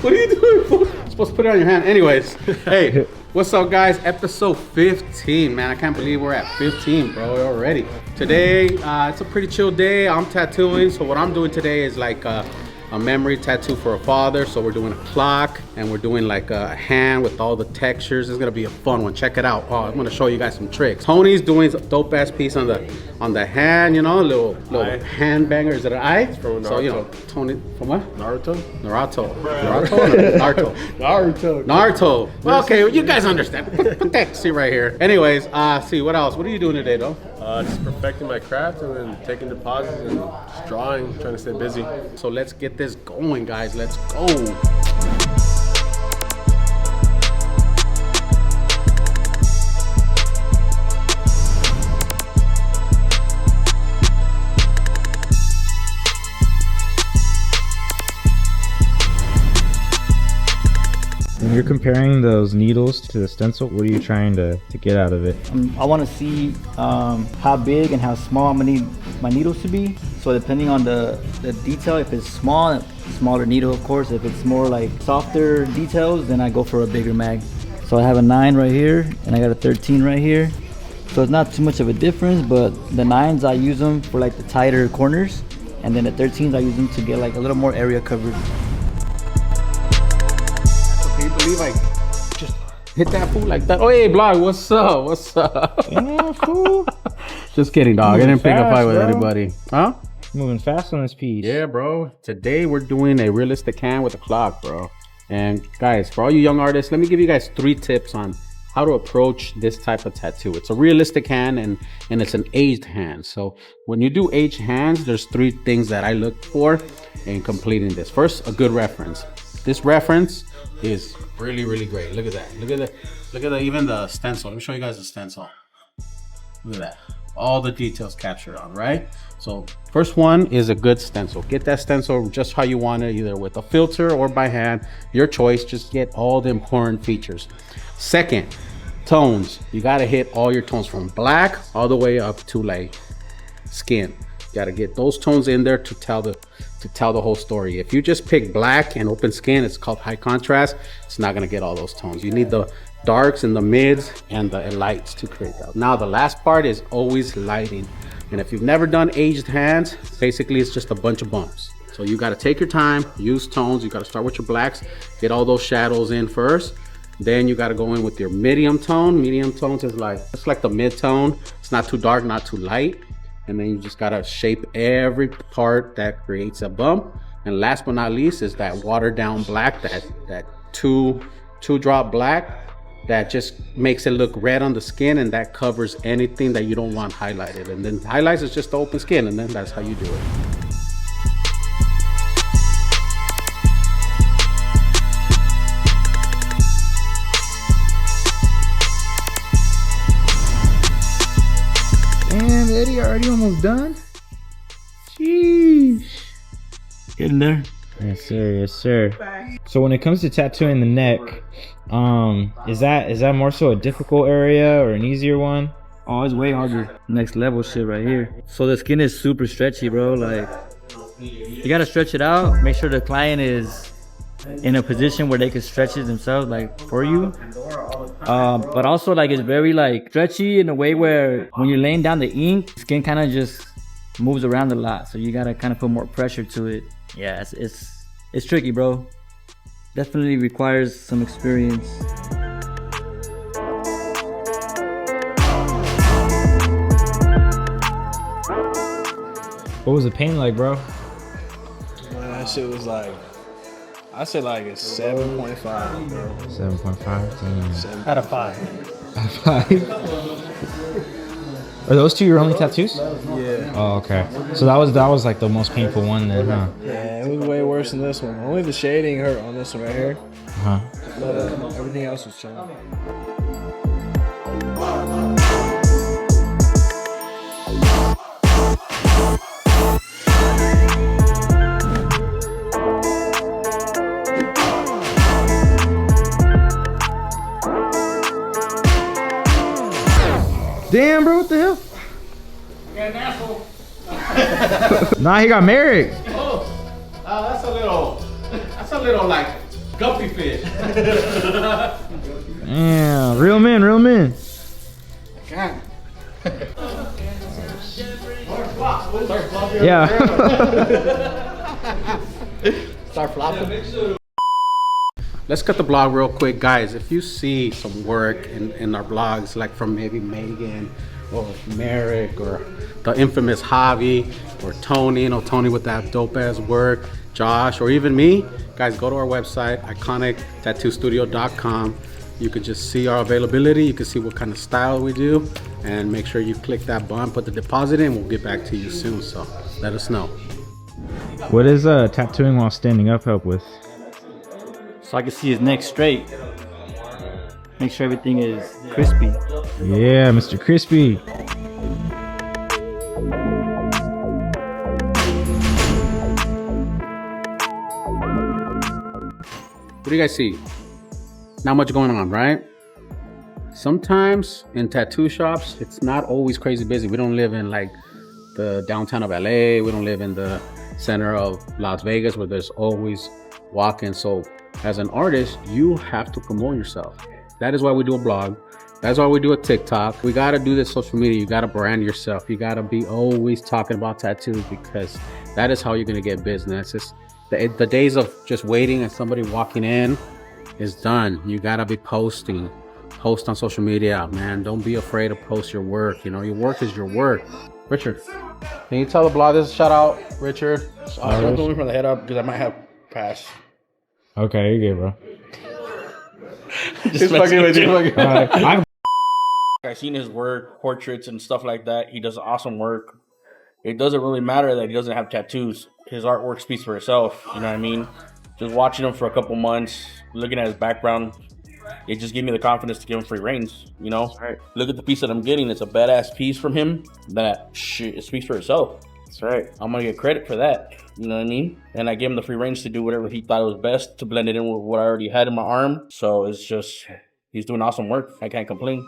What are you doing, fool? You're supposed to put it on your hand. Anyways, hey, what's up, guys? Episode 15, man. I can't believe we're at 15, bro, already. Today, it's a pretty chill day. I'm tattooing, so what I'm doing today is like a memory tattoo for a father. So we're doing a clock and we're doing like a hand with all the textures. It's gonna be a fun one. Check it out. Oh, I'm gonna show you guys some tricks. Tony's doing a dope ass piece on the hand, you know, a little hand banger. Is it an eye? From Naruto. So you know, Tony from what? Naruto. Well, okay, you guys understand. Put that see right here. Anyways, see what else? What are you doing today, though? Just perfecting my craft and then taking deposits and just drawing, trying to stay busy. So let's get this going, guys. Let's go. When you're comparing those needles to the stencil, what are you trying to get out of it? I want to see how big and how small I'm gonna need my needles to be. So depending on the detail, if it's small, smaller needle of course. If it's more like softer details, then I go for a bigger mag. So I have a 9 right here and I got a 13 right here. So it's not too much of a difference, but the 9s I use them for like the tighter corners, and then the 13s I use them to get like a little more area covered. Can you believe I just hit that fool like that? Oh, hey, Blog, what's up? What's up? Yeah, fool. Just kidding, dog. I didn't pick a fight with anybody. Huh? Moving fast on this piece. Yeah, bro. Today we're doing a realistic hand with a clock, bro. And guys, for all you young artists, let me give you guys 3 tips on how to approach this type of tattoo. It's a realistic hand and it's an aged hand. So when you do aged hands, there's 3 things that I look for in completing this. First, a good reference. This reference is really, really great. Look at that. Look at that. Even the stencil. Let me show you guys the stencil. Look at that. All the details captured on, right? So first one is a good stencil. Get that stencil just how you want it, either with a filter or by hand, your choice. Just get all the important features. Second, tones. You got to hit all your tones from black all the way up to like skin. You got to get those tones in there to tell the whole story. If you just pick black and open skin, it's called high contrast. It's not going to get all those tones. You need the darks and the mids and the lights to create that. Now the last part is always lighting. And if you've never done aged hands, basically it's just a bunch of bumps. So you got to take your time, use tones. You got to start with your blacks, get all those shadows in first. Then you got to go in with your medium tone. Medium tones is like, it's like the mid tone. It's not too dark, not too light. And then you just got to shape every part that creates a bump. And last but not least is that watered down black, that two drop black that just makes it look red on the skin, and that covers anything that you don't want highlighted. And then highlights is just the open skin, and then that's how you do it. Damn, Eddie, already almost done? Sheesh. Getting there. Yes, sir. Yes, sir. So when it comes to tattooing the neck, is that more so a difficult area or an easier one? Oh, it's way harder. Next level shit right here. So the skin is super stretchy, bro. Like, you gotta stretch it out. Make sure the client is in a position where they can stretch it themselves, like for you. But also, like, it's very like stretchy in a way where when you're laying down the ink, skin kind of just moves around a lot. So you gotta kind of put more pressure to it. Yeah, it's tricky, bro. Definitely requires some experience. What was the pain like, bro? Man, that shit was like, I say like a 7.5, bro. 7.5. Out of 5. 5. Are those 2 your only tattoos? Yeah. Oh, okay. So that was like the most painful one then, huh? Yeah, it was way worse than this one. Only the shading hurt on this one right here. Uh-huh. But everything else was chilling. Damn, bro, what the hell? You got an asshole. Nah, he got married. Oh, that's a little like Guppy fish. Yeah, real men, real men. God. Yeah. Start flopping. Let's cut the blog real quick, guys. If you see some work in our blogs, like from maybe Megan or Merrick or the infamous Javi or Tony, Tony with that dope ass work, Josh, or even me, guys, go to our website, ICONIQTattooStudio.com. You can just see our availability. You can see what kind of style we do, and make sure you click that button, put the deposit in. We'll get back to you soon, so let us know. What does tattooing while standing up help with? So I can see his neck straight. Make sure everything is crispy. Yeah, Mr. Crispy. What do you guys see? Not much going on, right? Sometimes in tattoo shops, it's not always crazy busy. We don't live in like the downtown of LA. We don't live in the center of Las Vegas where there's always walk-in. So as an artist, you have to promote yourself. That is why we do a blog. That's why we do a TikTok. We gotta do this social media. You gotta brand yourself. You gotta be always talking about tattoos, because that is how you're gonna get business. It's the days of just waiting and somebody walking in is done. You gotta be posting. Post on social media, man. Don't be afraid to post your work. Your work is your work. Richard, can you tell the blog this? Shout out, Richard. I'm going from the head up because I might have passed. Okay, you're good, bro. Just fucking with you. I've seen his work, portraits and stuff like that. He does awesome work. It doesn't really matter that he doesn't have tattoos. His artwork speaks for itself. You know what I mean? Just watching him for a couple months, looking at his background, it just gave me the confidence to give him free reins. Right. Look at the piece that I'm getting. It's a badass piece from him that shit, it speaks for itself. That's right. I'm gonna get credit for that. You know what I mean? And I gave him the free range to do whatever he thought was best to blend it in with what I already had in my arm. So it's just, he's doing awesome work. I can't complain.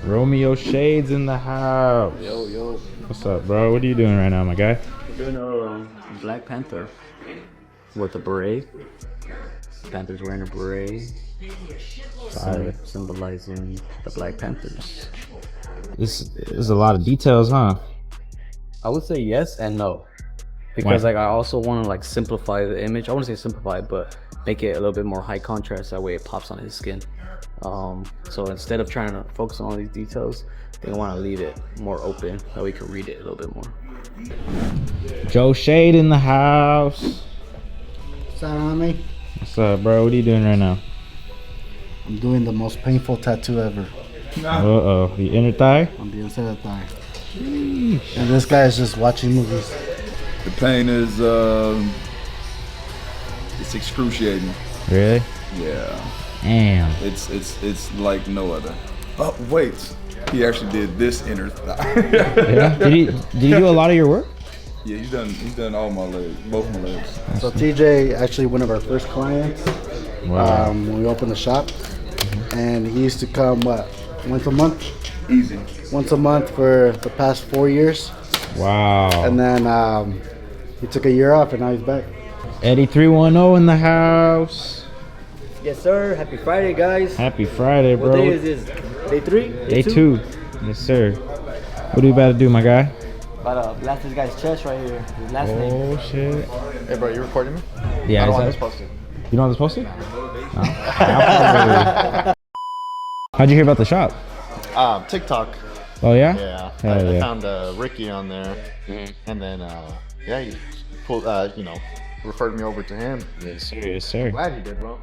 Romeo Shades in the house. Yo. What's up, bro? What are you doing right now, my guy? We're doing a Black Panther with a beret. Panther's wearing a beret. Symbolizing the Black Panthers. This is a lot of details, huh? I would say yes and no. Because I also want to simplify the image. I wouldn't say simplify it, but make it a little bit more high contrast. That way it pops on his skin. So instead of trying to focus on all these details, they want to leave it more open that we can read it a little bit more. Joe Shade in the house. What's that on me? What's up, bro? What are you doing right now? I'm doing the most painful tattoo ever Uh-oh. The inner thigh? on the inside of the thigh. And this guy is just watching movies. The pain is it's excruciating. Really? Yeah, Damn. it's like no other. Oh wait, he actually did this inner thigh. Yeah? Did he do a lot of your work? Yeah, he's done all my legs, both my legs. So TJ, actually one of our first clients, Wow. when we opened the shop. And he used to come, once a month? Easy. Once a month for the past 4 years. Wow. And then he took a year off and now he's back. Eddie 310 in the house. Yes, sir. Happy Friday, guys. Happy Friday, bro. What day is this? Day 3? Day 2. Yes, sir. What are you about to do, my guy? About to blast this guy's chest right here. His last name. Oh, shit. Hey bro, you recording me? Yeah, I don't is want that- this posted. You know what this posted? No. How'd you hear about the shop? TikTok. Oh, yeah? Yeah. Hell I yeah. found Ricky on there, and then he pulled, referred me over to him. Yes, sir. Yes, sir. Glad he did, bro.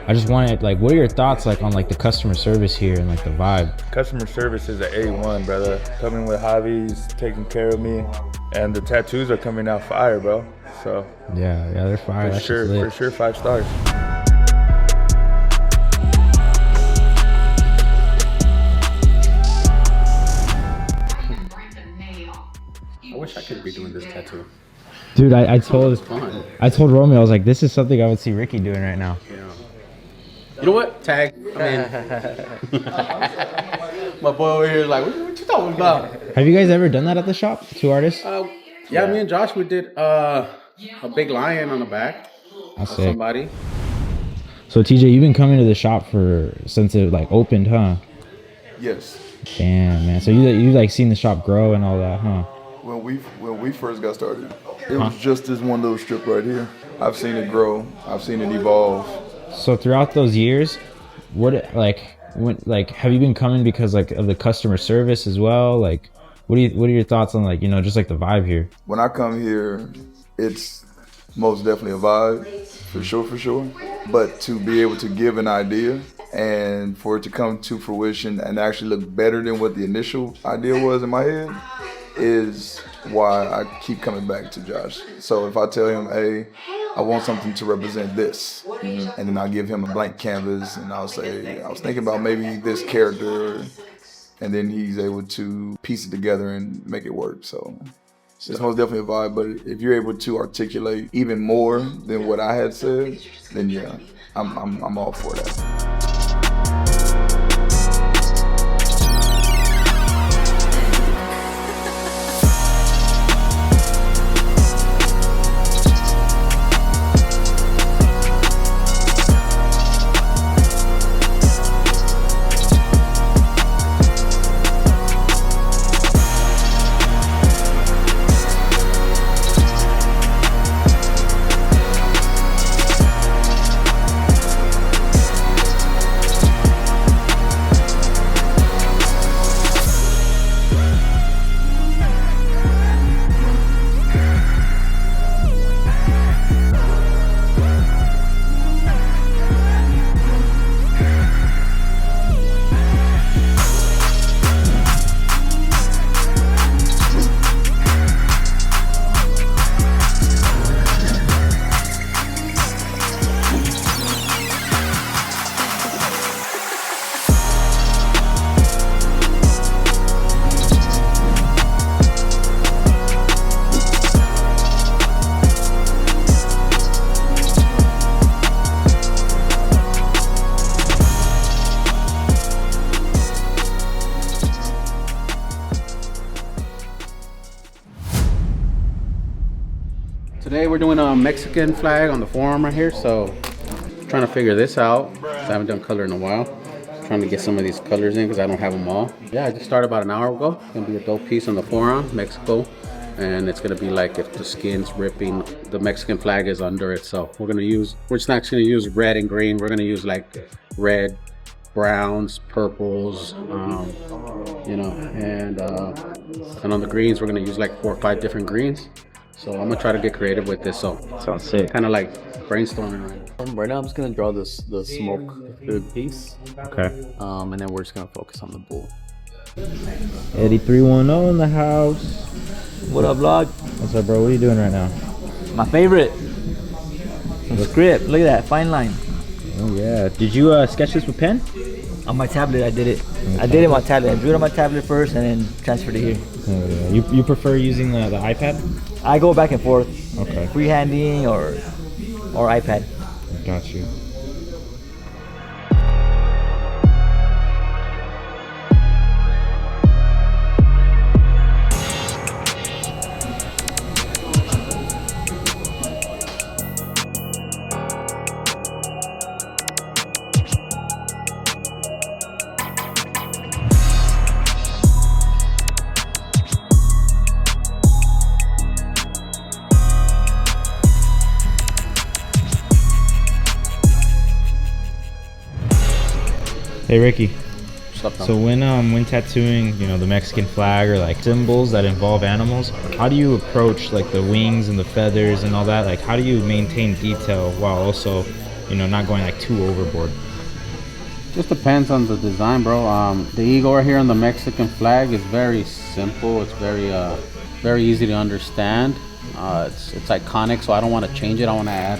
I just wanted, like, what are your thoughts, like, on, like, the customer service here and, like, the vibe? Customer service is an A1, brother. Coming with hobbies, taking care of me, and the tattoos are coming out fire, bro. So Yeah, they're fire. for sure, 5 stars. I wish I could be doing this tattoo. Dude, I told Fun. Romeo, I was like, this is something I would see Ricky doing right now. Yeah. You know what? Tag. I mean, my boy over here is like, what you talking about? Have you guys ever done that at the shop? 2 artists? Yeah, me and Josh, we did a big lion on the back That's of sick. somebody. So TJ, you've been coming to the shop since it like opened, huh? Yes. Damn, man. So you like seen the shop grow and all that, huh? When we first got started, it was just this one little strip right here. I've seen it grow. I've seen it evolve. So throughout those years, what have you been coming because like of the customer service as well? Like, what are your thoughts on, like, just like the vibe here? When I come here, it's most definitely a vibe, for sure. But to be able to give an idea and for it to come to fruition and actually look better than what the initial idea was in my head is why I keep coming back to Josh. So if I tell him, hey, I want something to represent this, and then I'll give him a blank canvas and I'll say, I was thinking about maybe this character, and then he's able to piece it together and make it work. So it's most definitely a vibe, but if you're able to articulate even more than what I had said, then yeah, I'm all for that. Today we're doing a Mexican flag on the forearm right here, so trying to figure this out. I haven't done color in a while. Trying to get some of these colors in because I don't have them all. Yeah, I just started about an hour ago. It's gonna be a dope piece on the forearm, Mexico, and it's gonna be like if the skin's ripping, the Mexican flag is under it. So we're just not gonna use red and green. We're gonna use like red, browns, purples, and on the greens we're gonna use like 4 or 5 different greens. So I'm gonna try to get creative with this. So Sounds sick. kind of like brainstorming right now. Right now I'm just gonna draw the smoke through piece. Okay. And then we're just gonna focus on the bull. Eddie 310 in the house. What up, vlog? What's up, bro? What are you doing right now? My favorite. Some script. Look at that fine line. Oh yeah. Did you sketch this with pen? On my tablet, I did it. I did it on my tablet. I drew it on my tablet first and then transferred it here. Oh yeah. You prefer using the iPad? I go back and forth. Okay. Freehanding or iPad. Got you. Hey Ricky. What's up, So when tattooing, the Mexican flag or like symbols that involve animals, how do you approach like the wings and the feathers and all that? Like how do you maintain detail while also you know, not going like too overboard? Just depends on the design, bro. The eagle right here on the Mexican flag is very simple. It's very easy to understand. It's iconic, so I don't want to change it. I want to add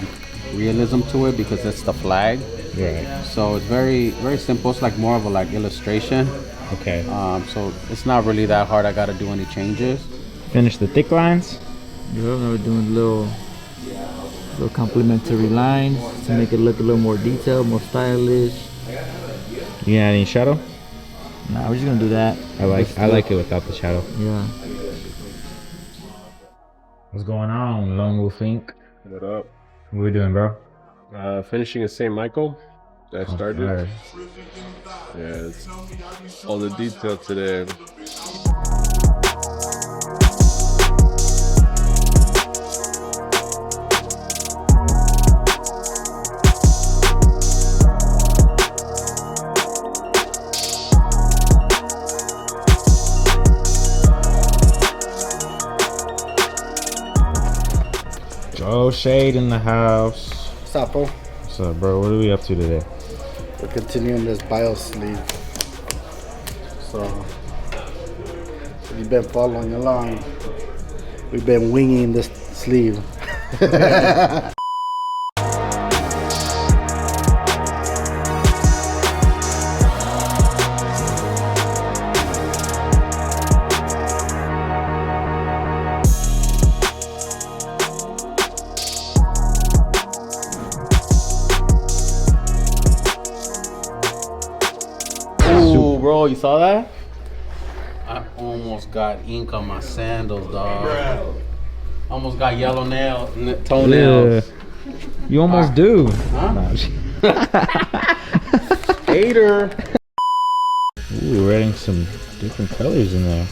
realism to it because it's the flag. Right. So it's very simple. It's like more of a like illustration. Okay. So it's not really that hard. I got to do any changes. Finish the thick lines. Yeah, we're doing little complimentary lines to make it look a little more detailed, more stylish. You got any shadow? Nah, we're just gonna do that. I like it without the shadow. Yeah. What's going on, Lone Wolf Inc? What up? What we doing, bro? Finishing in St. Michael. That started. Right. Yeah, it's all the detail today. Joe Shade in the house. What's up, bro? What's up, bro? What are we up to today? We're continuing this bio sleeve. So, if you've been following along, we've been winging this sleeve. Bro, you saw that? I almost got ink on my sandals, dog. Almost got yellow toenails. Yeah. You almost do. Huh? Nah, Hater. ooh, we're adding some different colors in there.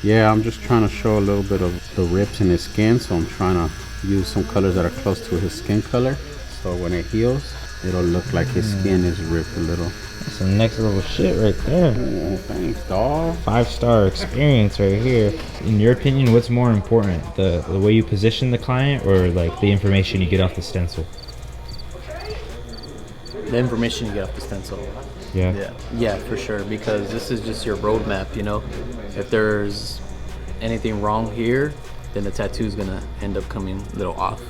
Yeah, I'm just trying to show a little bit of the rips in his skin, so I'm trying to use some colors that are close to his skin color. So when it heals, it'll look like his skin is ripped a little. That's some next level shit right there. Oh, thanks, dog. 5-star experience right here. In your opinion, what's more important? The way you position the client or like the information you get off the stencil? The information you get off the stencil. Yeah. Yeah, for sure. Because this is just your roadmap, you know? If there's anything wrong here, then the tattoo's gonna end up coming a little off.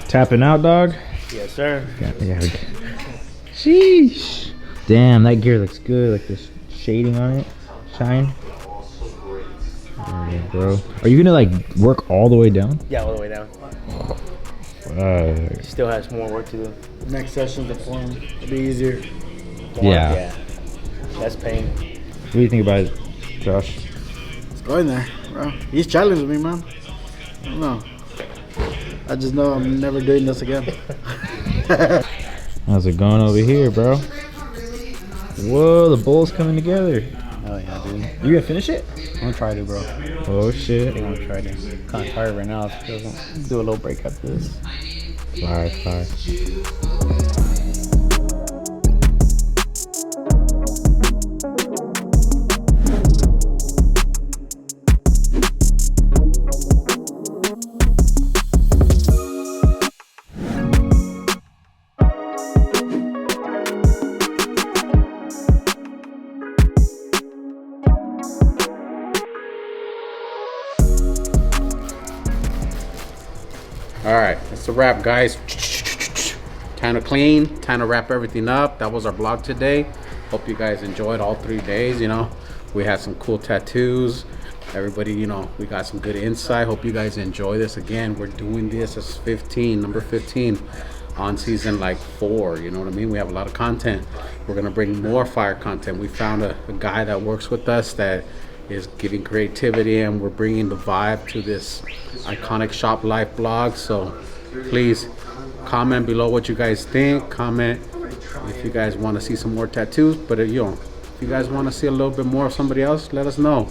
Tapping out, dog? Yes, sir. Yeah. Sheesh. Damn, that gear looks good. Like this shading on it. Shine. Yeah, bro. Are you gonna like work all the way down? Yeah, all the way down. Still has more work to do. Next session's the form. It'll be easier. Yeah. Less pain. What do you think about it, Josh? It's going there, bro. He's challenging me, man. I don't know. I just know I'm never doing this again. How's it going over here, bro? Whoa, the bowl's coming together. Oh yeah, dude. You gonna finish it? I'm gonna try to, bro. Oh shit. I'm gonna try to. Kind of tired right now. So do a little break after this. Fire. All right, that's a wrap, guys. Time to clean, time to wrap everything up. That was our vlog today. Hope you guys enjoyed all 3 days. You know, we had some cool tattoos. Everybody, you know, we got some good insight. Hope you guys enjoy this. Again, we're doing this as number 15 on season like 4. You know what I mean? We have a lot of content. We're gonna bring more fire content. We found a guy that works with us that is giving creativity, and we're bringing the vibe to this Iconiq Shop Life blog. So please comment below what you guys think. Comment if you guys want to see some more tattoos. But you know, if you guys want to see a little bit more of somebody else, let us know.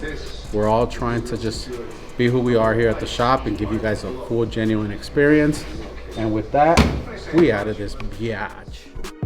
We're all trying to just be who we are here at the shop and give you guys a full, genuine experience. And with that, we out of this biatch.